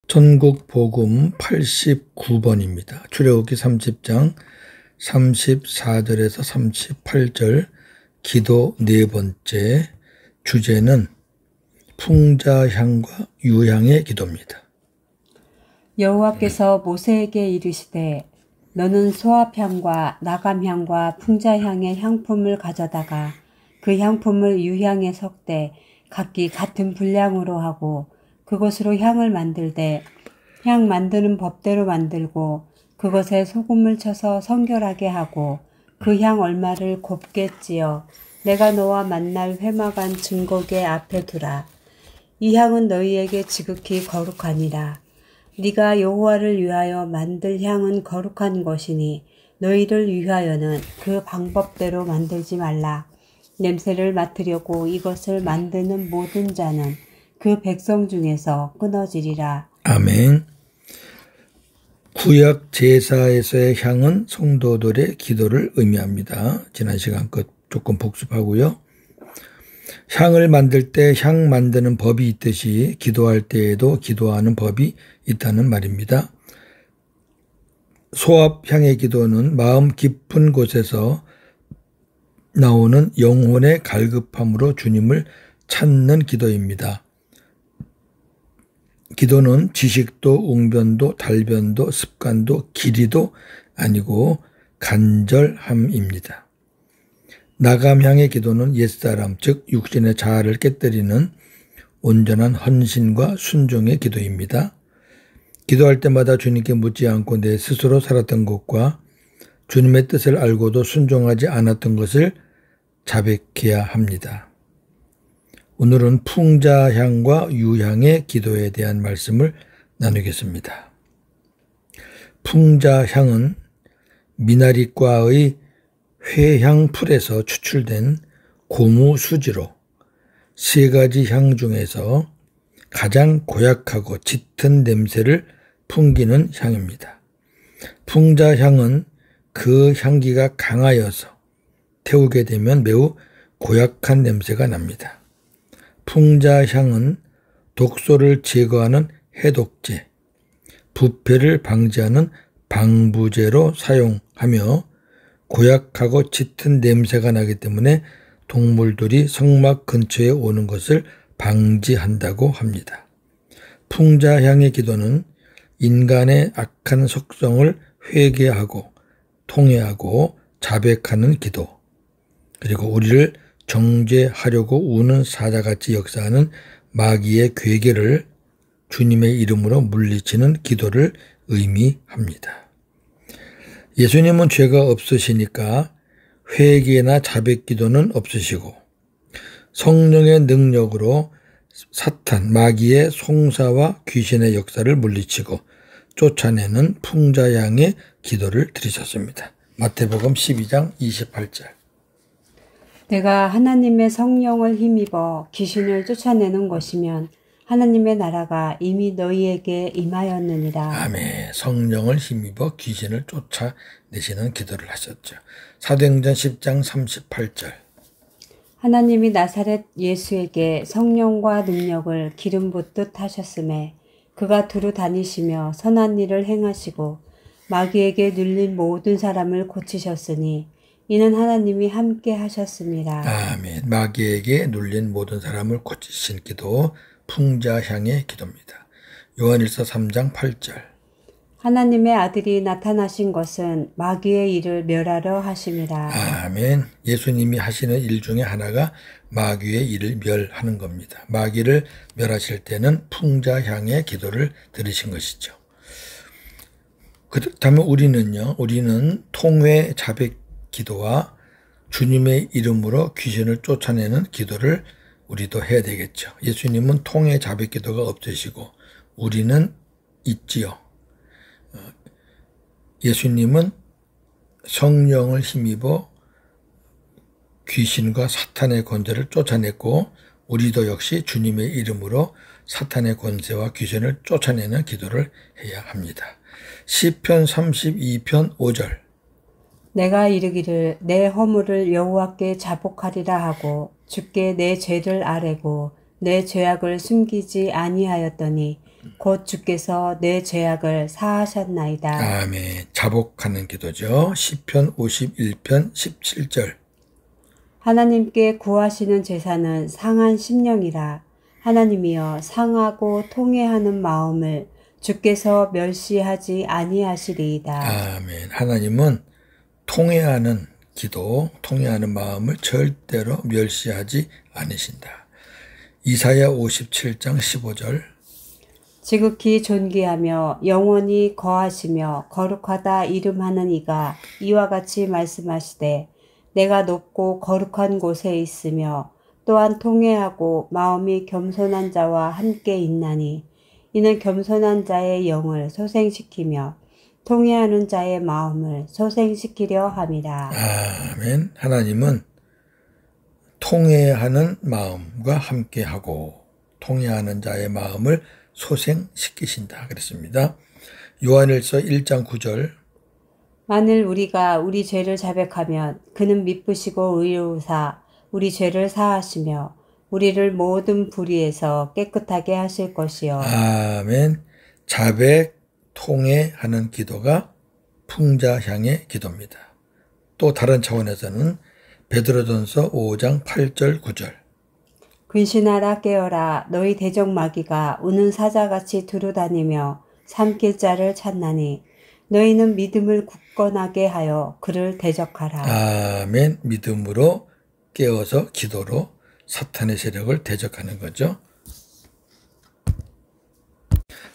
전국복음 89번입니다. 출애굽기 30장 34절에서 38절 기도 네 번째, 주제는 풍자향과 유향의 기도입니다. 여호와께서 모세에게 이르시되 너는 소합향과 나감향과 풍자향의 향품을 가져다가 그 향품을 유향에 섞되 각기 같은 분량으로 하고 그것으로 향을 만들되 향 만드는 법대로 만들고 그것에 소금을 쳐서 성결하게 하고 그 향 얼마를 곱게 찌어 내가 너와 만날 회막안 증거궤 앞에 두라. 이 향은 너희에게 지극히 거룩하니라. 네가 여호와를 위하여 만들 향은 거룩한 것이니 너희를 위하여는 그 방법대로 만들지 말라. 냄새를 맡으려고 이것을 만드는 모든 자는 그 백성 중에서 끊어지리라. 아멘. 구약 제사에서의 향은 성도들의 기도를 의미합니다. 지난 시간 것 조금 복습하고요. 향을 만들 때 향 만드는 법이 있듯이 기도할 때에도 기도하는 법이 있다는 말입니다. 소합향의 기도는 마음 깊은 곳에서 나오는 영혼의 갈급함으로 주님을 찾는 기도입니다. 기도는 지식도 웅변도 달변도 습관도 길이도 아니고 간절함입니다. 나감향의 기도는 옛사람 즉 육신의 자아를 깨뜨리는 온전한 헌신과 순종의 기도입니다. 기도할 때마다 주님께 묻지 않고 내 스스로 살았던 것과 주님의 뜻을 알고도 순종하지 않았던 것을 자백해야 합니다. 오늘은 풍자향과 유향의 기도에 대한 말씀을 나누겠습니다. 풍자향은 미나리과의 회향풀에서 추출된 고무수지로 세 가지 향 중에서 가장 고약하고 짙은 냄새를 풍기는 향입니다. 풍자향은 그 향기가 강하여서 태우게 되면 매우 고약한 냄새가 납니다. 풍자향은 독소를 제거하는 해독제, 부패를 방지하는 방부제로 사용하며 고약하고 짙은 냄새가 나기 때문에 동물들이 성막 근처에 오는 것을 방지한다고 합니다. 풍자향의 기도는 인간의 악한 속성을 회개하고 통회하고 자백하는 기도, 그리고 우리를 정죄하려고 우는 사자같이 역사하는 마귀의 괴계를 주님의 이름으로 물리치는 기도를 의미합니다. 예수님은 죄가 없으시니까 회개나 자백 기도는 없으시고 성령의 능력으로 사탄, 마귀의 송사와 귀신의 역사를 물리치고 쫓아내는 풍자향의 기도를 드리셨습니다. 마태복음 12장 28절. 내가 하나님의 성령을 힘입어 귀신을 쫓아내는 것이면 하나님의 나라가 이미 너희에게 임하였느니라. 아멘. 성령을 힘입어 귀신을 쫓아내시는 기도를 하셨죠. 사도행전 10장 38절. 하나님이 나사렛 예수에게 성령과 능력을 기름 붓듯 하셨음에 그가 두루 다니시며 선한 일을 행하시고 마귀에게 눌린 모든 사람을 고치셨으니 이는 하나님이 함께 하셨습니다. 아멘. 마귀에게 눌린 모든 사람을 고치신 기도, 풍자향의 기도입니다. 요한일서 3장 8절. 하나님의 아들이 나타나신 것은 마귀의 일을 멸하려 하심이라. 아멘. 예수님이 하시는 일 중에 하나가 마귀의 일을 멸하는 겁니다. 마귀를 멸하실 때는 풍자향의 기도를 들으신 것이죠. 그렇다면 우리는 통회 자백 기도와 주님의 이름으로 귀신을 쫓아내는 기도를 우리도 해야 되겠죠. 예수님은 통회 자백 기도가 없으시고 우리는 있지요. 예수님은 성령을 힘입어 귀신과 사탄의 권세를 쫓아냈고 우리도 역시 주님의 이름으로 사탄의 권세와 귀신을 쫓아내는 기도를 해야 합니다. 시편 32편 5절. 내가 이르기를 내 허물을 여호와께 자복하리라 하고 주께 내 죄를 아뢰고 내 죄악을 숨기지 아니하였더니 곧 주께서 내 죄악을 사하셨나이다. 아멘. 자복하는 기도죠. 시편 51편 17절. 하나님께 구하시는 제사는 상한 심령이라. 하나님이여 상하고 통회하는 마음을 주께서 멸시하지 아니하시리이다. 아멘. 하나님은 통회하는 기도, 통회하는 마음을 절대로 멸시하지 않으신다. 이사야 57장 15절. 지극히 존귀하며 영원히 거하시며 거룩하다 이름하는 이가 이와 같이 말씀하시되 내가 높고 거룩한 곳에 있으며 또한 통회하고 마음이 겸손한 자와 함께 있나니 이는 겸손한 자의 영을 소생시키며 통회하는 자의 마음을 소생시키려 함이라. 아멘. 하나님은 통회하는 마음과 함께하고 통회하는 자의 마음을 소생시키신다 그랬습니다. 요한일서 1장 9절. 만일 우리가 우리 죄를 자백하면 그는 미쁘시고 의로우사 우리 죄를 사하시며 우리를 모든 불의에서 깨끗하게 하실 것이요. 아멘. 자백, 통회하는 기도가 풍자향의 기도입니다. 또 다른 차원에서는 베드로전서 5장 8절 9절. 근신하라 깨어라 너희 대적마귀가 우는 사자같이 두루다니며 삼킬 자를 찾나니 너희는 믿음을 굳건하게 하여 그를 대적하라. 아멘. 믿음으로 깨어서 기도로 사탄의 세력을 대적하는 거죠.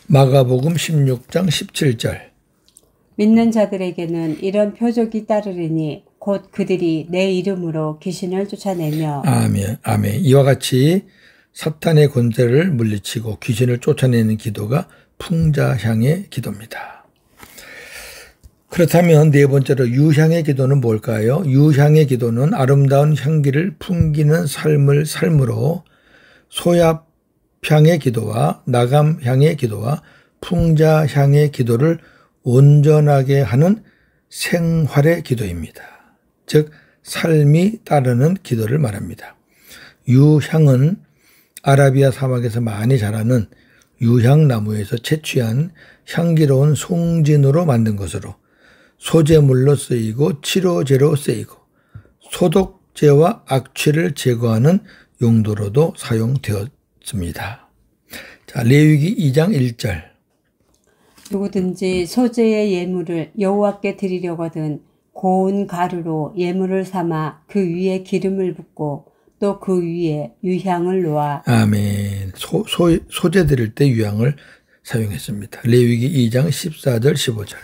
마가복음 16장 17절. 믿는 자들에게는 이런 표적이 따르리니 곧 그들이 내 이름으로 귀신을 쫓아내며. 아멘. 아멘. 이와 같이 사탄의 권세를 물리치고 귀신을 쫓아내는 기도가 풍자향의 기도입니다. 그렇다면 네 번째로 유향의 기도는 뭘까요? 유향의 기도는 아름다운 향기를 풍기는 삶을 삶으로 소압향의 기도와 나감향의 기도와 풍자향의 기도를 온전하게 하는 생활의 기도입니다. 즉 삶이 따르는 기도를 말합니다. 유향은 아라비아 사막에서 많이 자라는 유향나무에서 채취한 향기로운 송진으로 만든 것으로 소재물로 쓰이고 치료제로 쓰이고 소독제와 악취를 제거하는 용도로도 사용되었습니다. 자, 레위기 2장 1절. 누구든지 소재의 예물을 여호와께 드리려거든 고운 가루로 예물을 삼아 그 위에 기름을 붓고 또 그 위에 유향을 놓아. 아멘. 소재 드릴 때 유향을 사용했습니다. 레위기 2장 14절 15절.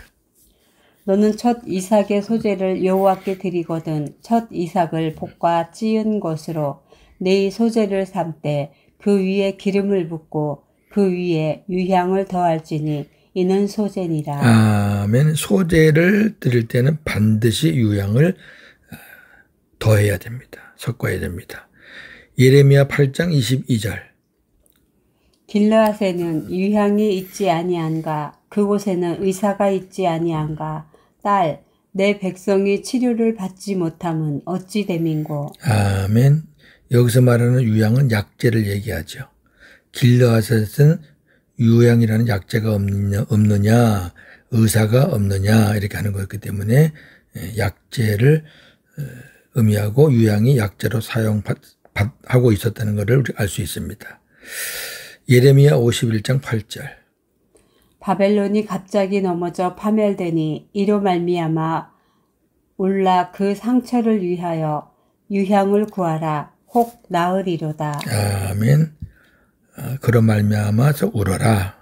너는 첫 이삭의 소재를 여호와께 드리거든 첫 이삭을 볶아 찌은 것으로 네 소재를 삼되 그 위에 기름을 붓고 그 위에 유향을 더할지니 이는 소재니라. 아멘. 소재를 드릴 때는 반드시 유향을 더해야 됩니다. 섞어야 됩니다. 예레미야 8장 22절. 길르앗에는 유향이 있지 아니한가 그곳에는 의사가 있지 아니한가 딸 내 백성이 치료를 받지 못함은 어찌 됨인고. 아멘. 여기서 말하는 유향은 약재를 얘기하죠. 길르앗에서는 유향이라는 약재가 없느냐, 의사가 없느냐 이렇게 하는 거였기 때문에 약재를 의미하고 유향이 약재로 사용하고 있었다는 것을 알 수 있습니다. 예레미야 51장 8절. 바벨론이 갑자기 넘어져 파멸되니 이로 말미암아 올라 그 상처를 위하여 유향을 구하라 혹 나으리로다. 아멘. 그런 말미암아서 울어라.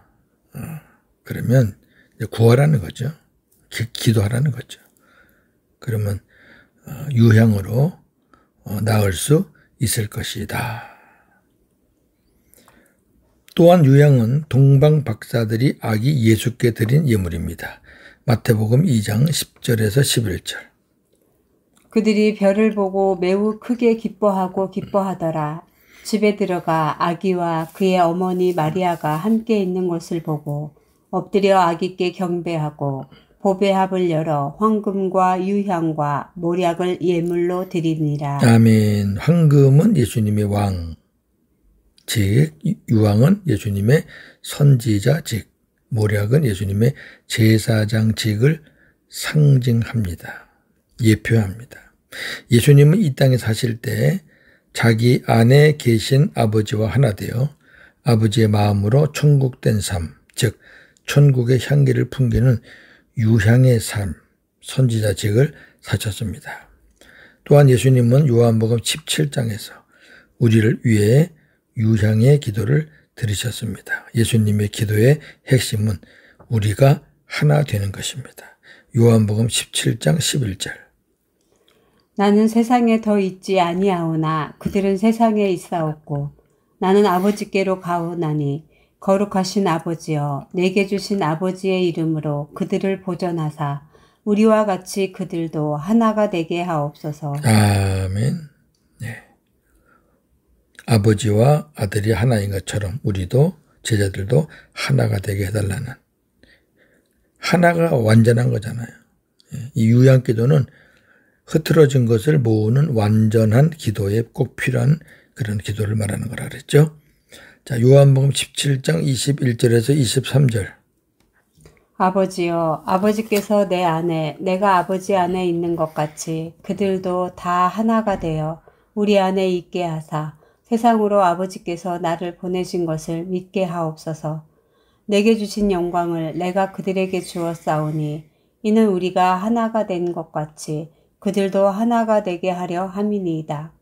그러면 구하라는 거죠. 기도하라는 거죠. 그러면 유향으로 나을 수 있을 것이다. 또한 유향은 동방 박사들이 아기 예수께 드린 예물입니다. 마태복음 2장 10절에서 11절. 그들이 별을 보고 매우 크게 기뻐하더라. 집에 들어가 아기와 그의 어머니 마리아가 함께 있는 것을 보고 엎드려 아기께 경배하고 보배합을 열어 황금과 유향과 모략을 예물로 드리니라. 아멘. 황금은 예수님의 왕, 즉 유황은 예수님의 선지자직, 모략은 예수님의 제사장직을 상징합니다. 예표합니다. 예수님은 이 땅에 사실 때 자기 안에 계신 아버지와 하나 되어 아버지의 마음으로 천국된 삶, 즉 천국의 향기를 풍기는 유향의 삶, 선지자직을 사셨습니다. 또한 예수님은 요한복음 17장에서 우리를 위해 유향의 기도를 드리셨습니다. 예수님의 기도의 핵심은 우리가 하나 되는 것입니다. 요한복음 17장 11절. 나는 세상에 더 있지 아니하오나 그들은 세상에 있사옵고 나는 아버지께로 가오나니 거룩하신 아버지여 내게 주신 아버지의 이름으로 그들을 보전하사 우리와 같이 그들도 하나가 되게 하옵소서. 아멘. 네. 아버지와 아들이 하나인 것처럼 우리도 제자들도 하나가 되게 해달라는, 하나가 완전한 거잖아요. 이 유향기도는 흐트러진 것을 모으는 완전한 기도에 꼭 필요한 그런 기도를 말하는 거라 그랬죠. 자, 요한복음 17장 21절에서 23절. 아버지여, 아버지께서 내 안에, 내가 아버지 안에 있는 것 같이 그들도 다 하나가 되어 우리 안에 있게 하사 세상으로 아버지께서 나를 보내신 것을 믿게 하옵소서. 내게 주신 영광을 내가 그들에게 주었사오니 이는 우리가 하나가 된 것 같이 그들도 하나가 되게 하려 함이니이다.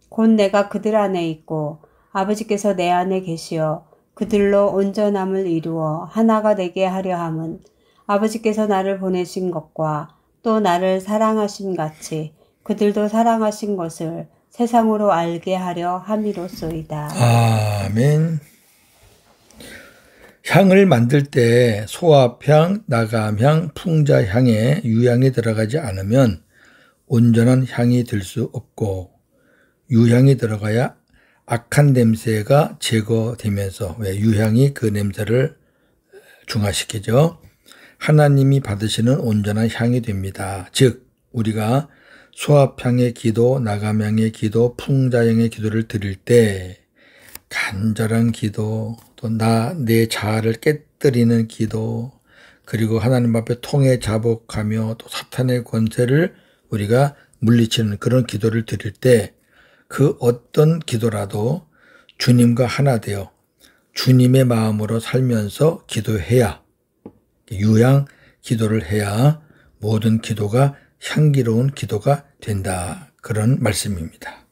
곧 내가 그들 안에 있고 아버지께서 내 안에 계시어 그들로 온전함을 이루어 하나가 되게 하려 함은 아버지께서 나를 보내신 것과 또 나를 사랑하신 같이 그들도 사랑하신 것을 세상으로 알게 하려 함이로소이다. 아멘. 향을 만들 때 소합향, 나감향, 풍자향에 유향이 들어가지 않으면 온전한 향이 될 수 없고 유향이 들어가야 악한 냄새가 제거되면서 유향이 그 냄새를 중화시키죠. 하나님이 받으시는 온전한 향이 됩니다. 즉 우리가 소합향의 기도, 나감향의 기도, 풍자향의 기도를 드릴 때 간절한 기도, 또 내 자아를 깨뜨리는 기도, 그리고 하나님 앞에 통해 자복하며 또 사탄의 권세를 우리가 물리치는 그런 기도를 드릴 때 그 어떤 기도라도 주님과 하나 되어 주님의 마음으로 살면서 기도해야, 유향 기도를 해야 모든 기도가 향기로운 기도가 된다. 그런 말씀입니다.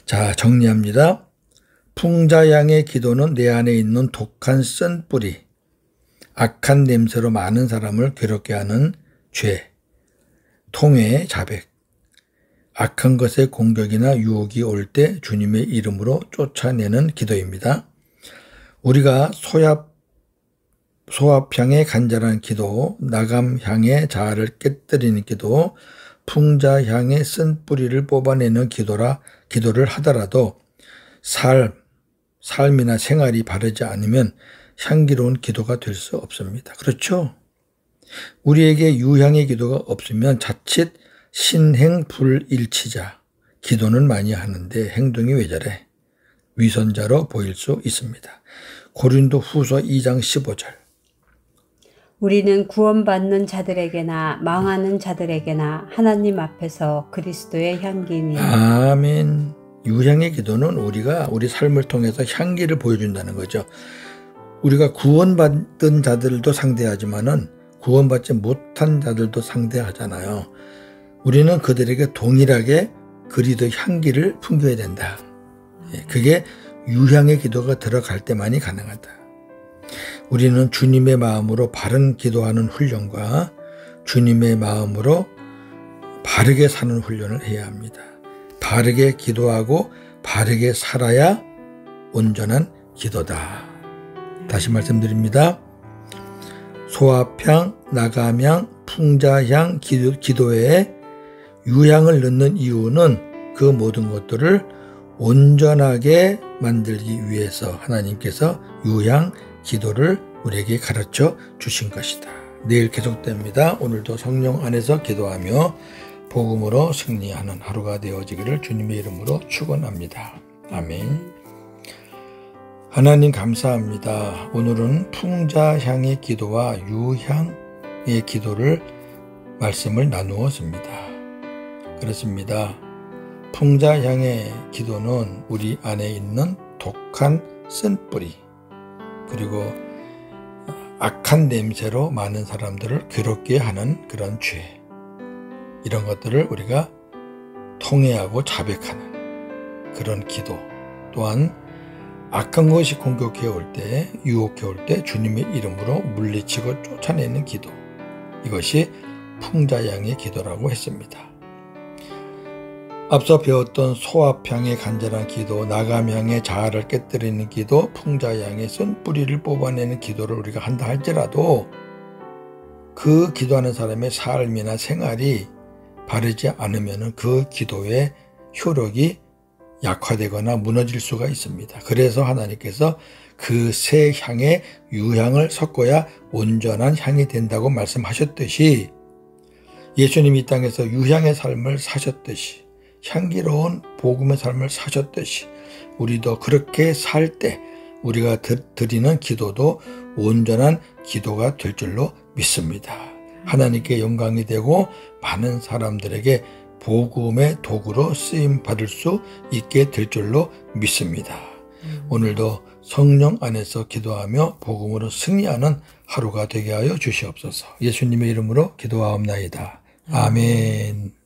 자, 정리합니다. 풍자향의 기도는 내 안에 있는 독한 쓴뿌리, 악한 냄새로 많은 사람을 괴롭게 하는 죄, 통해 자백, 악한 것의 공격이나 유혹이 올 때 주님의 이름으로 쫓아내는 기도입니다. 우리가 소합향의 간절한 기도, 나감향의 자아를 깨뜨리는 기도, 풍자향의 쓴뿌리를 뽑아내는 기도를 하더라도 삶이나 생활이 바르지 않으면 향기로운 기도가 될 수 없습니다. 그렇죠? 우리에게 유향의 기도가 없으면 자칫 신행불일치자, 기도는 많이 하는데 행동이 왜 저래? 위선자로 보일 수 있습니다. 고린도 후서 2장 15절. 우리는 구원받는 자들에게나 망하는 자들에게나 하나님 앞에서 그리스도의 향기니. 아멘. 유향의 기도는 우리 삶을 통해서 향기를 보여준다는 거죠. 우리가 구원받은 자들도 상대하지만은 구원받지 못한 자들도 상대하잖아요. 우리는 그들에게 동일하게 그리스도의 향기를 풍겨야 된다. 그게 유향의 기도가 들어갈 때만이 가능하다. 우리는 주님의 마음으로 바른 기도하는 훈련과 주님의 마음으로 바르게 사는 훈련을 해야 합니다. 바르게 기도하고 바르게 살아야 온전한 기도다. 다시 말씀드립니다. 소합향, 나감향, 풍자향 기도에 유향을 넣는 이유는 그 모든 것들을 온전하게 만들기 위해서 하나님께서 유향 기도를 우리에게 가르쳐 주신 것이다. 내일 계속됩니다. 오늘도 성령 안에서 기도하며 복음으로 승리하는 하루가 되어지기를 주님의 이름으로 축원합니다. 아멘. 하나님 감사합니다. 오늘은 풍자향의 기도와 유향의 기도를 말씀을 나누었습니다. 그렇습니다. 풍자향의 기도는 우리 안에 있는 독한 쓴뿌리, 그리고 악한 냄새로 많은 사람들을 괴롭게 하는 그런 죄, 이런 것들을 우리가 통회하고 자백하는 그런 기도, 또한 악한 것이 공격해 올 때, 유혹해 올 때 주님의 이름으로 물리치고 쫓아내는 기도, 이것이 풍자향의 기도라고 했습니다. 앞서 배웠던 소압향의 간절한 기도, 나감향의 자아를 깨뜨리는 기도, 풍자향의 쓴뿌리를 뽑아내는 기도를 우리가 한다 할지라도 그 기도하는 사람의 삶이나 생활이 바르지 않으면 그 기도의 효력이 약화되거나 무너질 수가 있습니다. 그래서 하나님께서 그 세 향의 유향을 섞어야 온전한 향이 된다고 말씀하셨듯이, 예수님이 이 땅에서 유향의 삶을 사셨듯이, 향기로운 복음의 삶을 사셨듯이, 우리도 그렇게 살 때 우리가 드리는 기도도 온전한 기도가 될 줄로 믿습니다. 하나님께 영광이 되고 많은 사람들에게 복음의 도구로 쓰임 받을 수 있게 될 줄로 믿습니다. 오늘도 성령 안에서 기도하며 복음으로 승리하는 하루가 되게 하여 주시옵소서. 예수님의 이름으로 기도하옵나이다. 아멘.